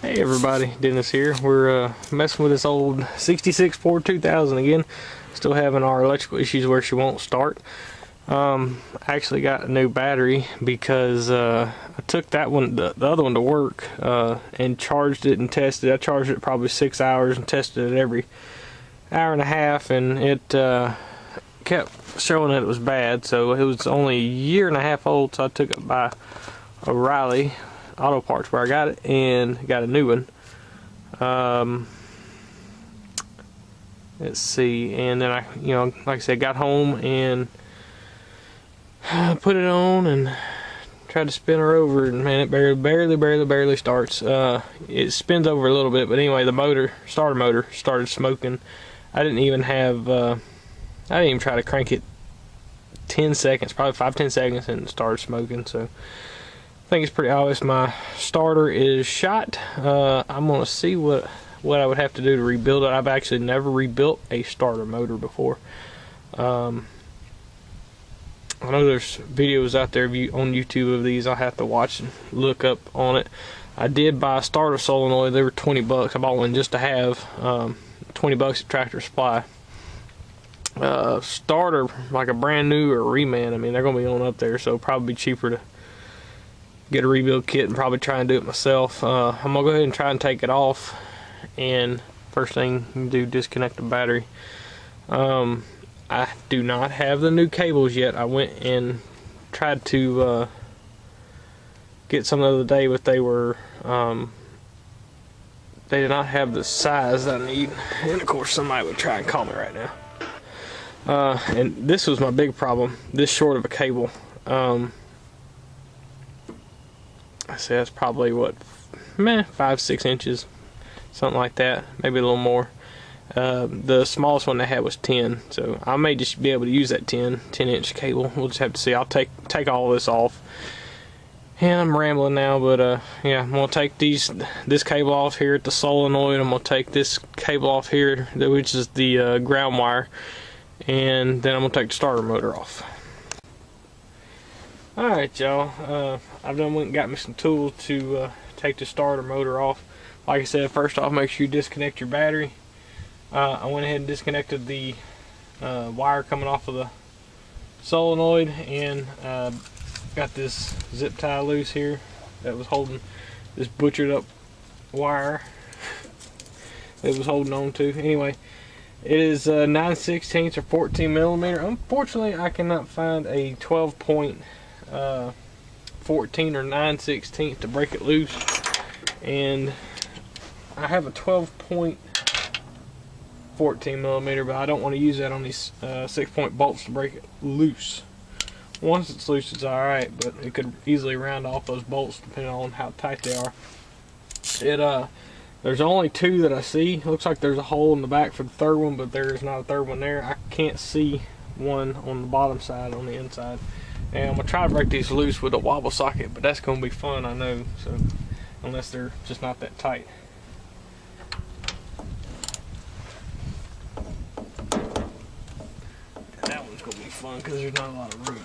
Hey everybody, Dennis here. We're messing with this old 66 Ford 2000 again. Still having our electrical issues where she won't start. I actually got a new battery because I took that one, the other one to work, and charged it and tested. I charged it probably 6 hours and tested it every hour and a half, and it kept showing that it was bad. So it was only a year and a half old, so I took it by O'Reilly Auto Parts where I got it and got a new one. Let's see, and then I, like I said, got home and put it on and tried to spin her over, and man, it barely starts. It spins over a little bit, but anyway, the starter motor started smoking. I didn't even try to crank it 10 seconds, probably 5-10 seconds, and it started smoking. So I think it's pretty obvious my starter is shot. I'm gonna see what I would have to do to rebuild it. I've actually never rebuilt a starter motor before. I know there's videos out there on YouTube of these. I'll have to watch and look up on it. I did buy a starter solenoid. They were 20 bucks. I bought one just to have. 20 bucks at Tractor Supply. Starter, like a brand new or reman, I mean, they're gonna be on up there, so probably be cheaper to get a rebuild kit and probably try and do it myself. I'm gonna go ahead and try and take it off, and first thing you do, disconnect the battery. I do not have the new cables yet. I went and tried to get some the other day, but they did not have the size that I need, and of course somebody would try and call me right now. And this was my big problem, this short of a cable. I say that's probably what, 5-6 inches, something like that, maybe a little more. The smallest one they had was 10, so I may just be able to use that 10-inch cable. We'll just have to see. I'll take all this off, and I'm rambling now, but yeah, I'm gonna take this cable off here at the solenoid. I'm gonna take this cable off here, which is the ground wire, and then I'm gonna take the starter motor off. Alright, y'all, I've went and got me some tools to take the starter motor off. Like I said, first off, make sure you disconnect your battery. I went ahead and disconnected the wire coming off of the solenoid, and got this zip tie loose here that was holding this butchered up wire that it was holding on to. Anyway, it is 9/16 or 14 millimeter. Unfortunately, I cannot find a 12.14 or 9/16 to break it loose, and I have a 12.14 millimeter, but I don't want to use that on these 6-point bolts to break it loose. Once it's loose, it's alright, but it could easily round off those bolts depending on how tight they are. There's only 2 that I see. Looks like there's a hole in the back for the third one, but there is not a third one there. I can't see one on the bottom side, on the inside. And I'm gonna try to break these loose with a wobble socket, but that's gonna be fun, I know. So unless they're just not that tight. And that one's gonna be fun because there's not a lot of room.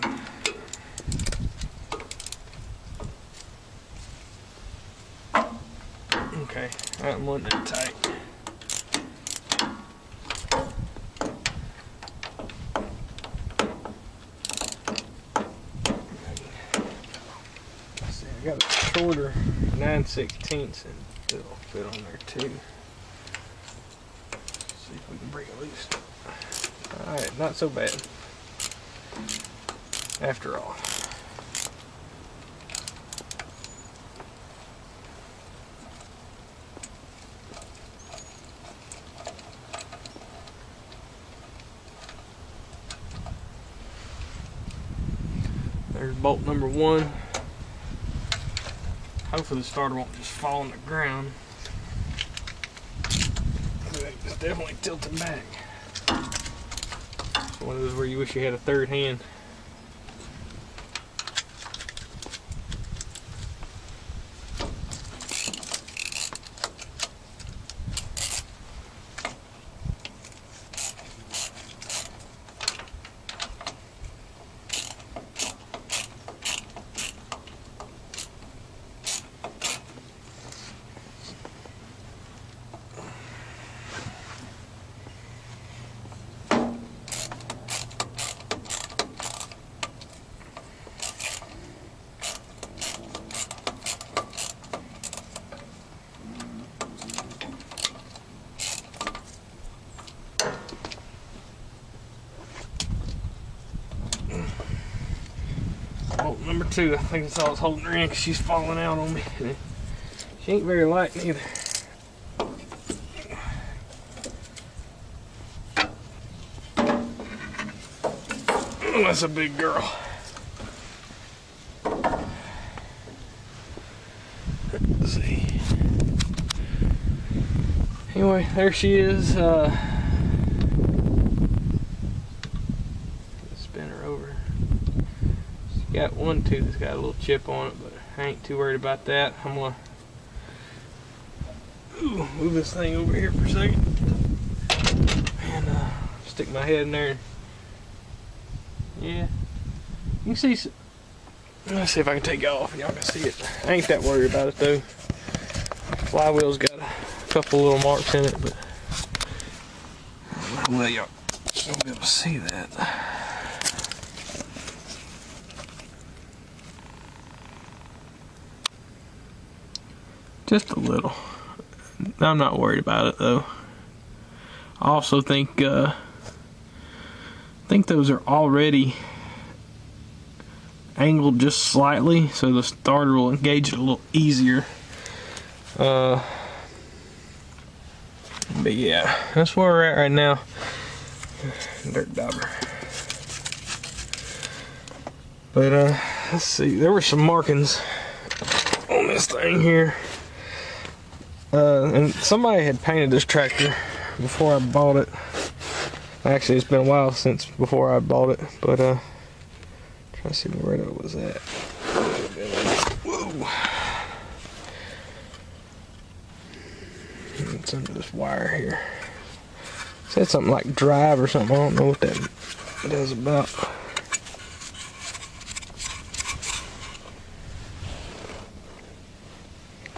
Okay, that one that tight. See, I got a shorter 9/16, and it'll fit on there too. See if we can break it loose. Alright, not so bad after all. There's bolt number 1. Hopefully the starter won't just fall on the ground. It's definitely tilting back. It's one of those where you wish you had a third hand. too. I think that's all I was holding her in because she's falling out on me. She ain't very light neither. Oh, that's a big girl. Let's see. Anyway, there she is. Spin her over. She's got one tooth that's got a little chip on it, but I ain't too worried about that. I'm gonna move this thing over here for a second and stick my head in there. Yeah, you can see. Let's see if I can take it off and y'all can see it. I ain't that worried about it though. Flywheel's got a couple little marks in it, but well, y'all won't be able to see that. Just a little. I'm not worried about it though. I also think those are already angled just slightly, so the starter will engage it a little easier. But yeah, that's where we're at right now. Dirt dauber. But let's see, there were some markings on this thing here. And somebody had painted this tractor before I bought it. Actually, it's been a while since before I bought it, but trying to see where it was at. Whoa! It's under this wire here. It said something like drive or something. I don't know what that is about.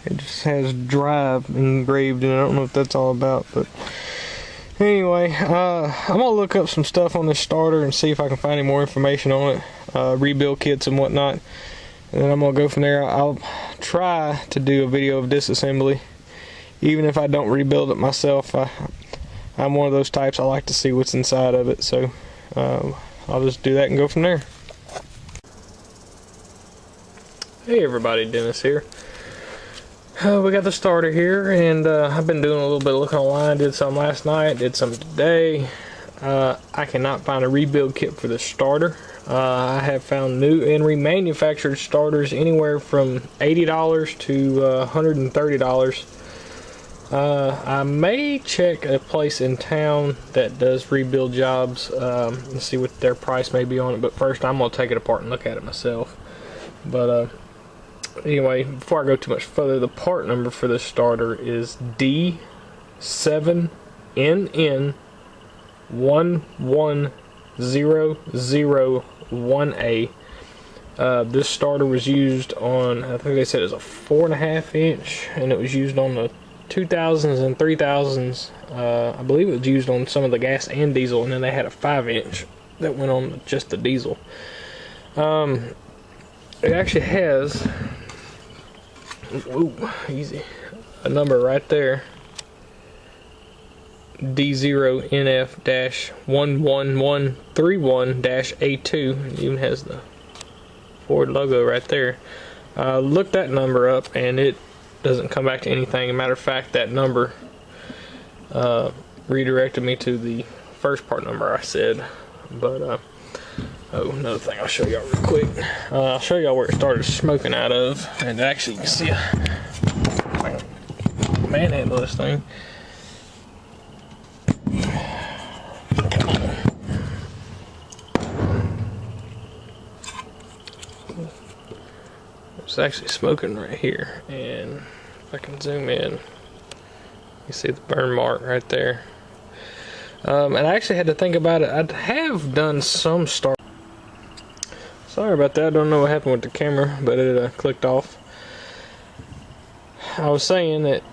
It just has drive engraved in it. I don't know what that's all about, but anyway, I'm gonna look up some stuff on this starter and see if I can find any more information on it, rebuild kits and whatnot, and then I'm gonna go from there. I'll try to do a video of disassembly, even if I don't rebuild it myself. I'm one of those types, I like to see what's inside of it, so I'll just do that and go from there. Hey everybody, Dennis here. We got the starter here, and I've been doing a little bit of looking online. Did some last night, did some today. I cannot find a rebuild kit for the starter. I have found new and remanufactured starters anywhere from $80 to $130. I may check a place in town that does rebuild jobs and see what their price may be on it, but first I'm going to take it apart and look at it myself. But anyway, before I go too much further, the part number for this starter is D7NN11001A. This starter was used on, I think they said it was a 4.5 inch, and it was used on the 2000s and 3000s. I believe it was used on some of the gas and diesel, and then they had a 5 inch that went on just the diesel. It actually has, ooh, easy, a number right there, D0NF-11131-A2. It even has the Ford logo right there. Look that number up and it doesn't come back to anything. As a matter of fact, that number redirected me to the first part number I said. But oh, another thing I'll show y'all real quick. I'll show y'all where it started smoking out of, and actually you can see a manhandle this thing. It's actually smoking right here, and if I can zoom in, you see the burn mark right there. And I actually had to think about it. I have done some start. Sorry about that. I don't know what happened with the camera, but it clicked off. I was saying that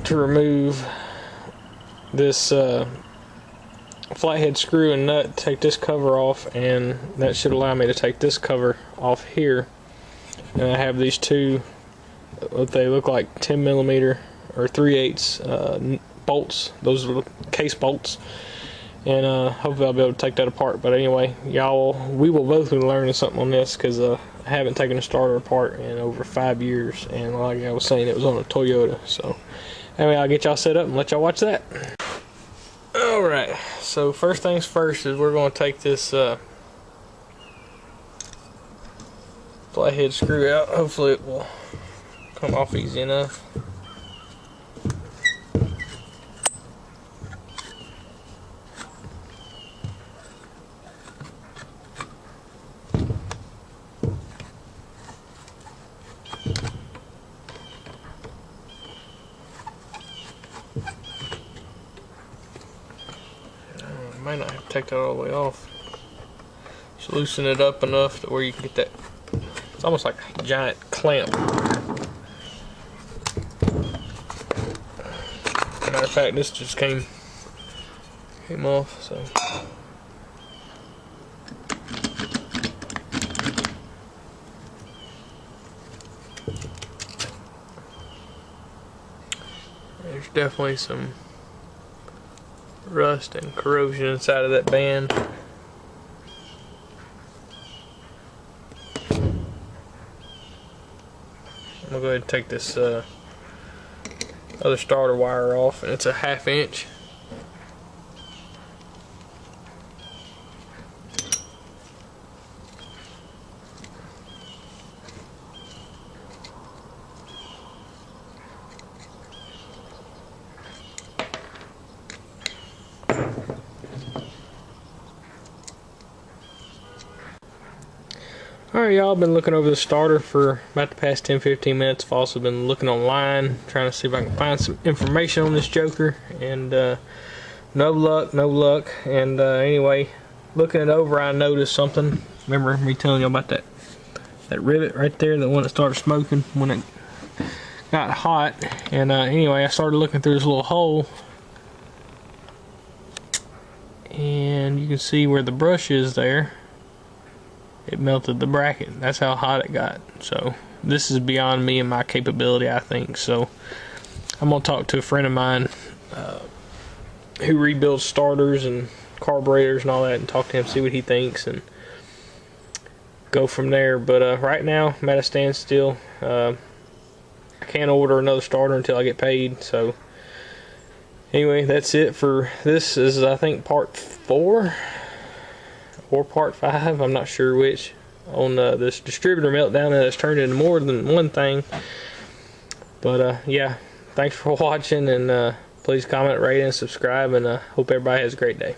to remove this flathead screw and nut, take this cover off, and that should allow me to take this cover off here. And I have these two, what they look like 10mm or 3/8 bolts. Those are case bolts, and hopefully I'll be able to take that apart. But anyway, we will both be learning something on this, because I haven't taken a starter apart in over 5 years, and like I was saying, it was on a Toyota. So anyway, I'll get y'all set up and let y'all watch that. Alright, so first things first is we're going to take this flathead screw out. Hopefully it will come off easy enough. Might not have to take that all the way off. Just loosen it up enough to where you can get that. It's almost like a giant clamp. Matter of fact, this just came off, so. There's definitely some rust and corrosion inside of that band. I'm gonna go ahead and take this other starter wire off, and it's a 1/2 inch. Alright, y'all, I've been looking over the starter for about the past 10-15 minutes. I've also been looking online, trying to see if I can find some information on this joker, and no luck. And anyway, looking it over, I noticed something. Remember me telling you about that rivet right there, the one that started smoking when it got hot. And anyway, I started looking through this little hole, and you can see where the brush is there. It melted the bracket. That's how hot it got. So this is beyond me and my capability, I think. So I'm gonna talk to a friend of mine who rebuilds starters and carburetors and all that, and talk to him, see what he thinks, and go from there. But right now I'm at a standstill. I can't order another starter until I get paid. So anyway, that's it for this. Is, I think, part 4 or part 5, I'm not sure which, on this distributor meltdown that has turned into more than one thing. But yeah, thanks for watching, and please comment, rate, and subscribe, and hope everybody has a great day.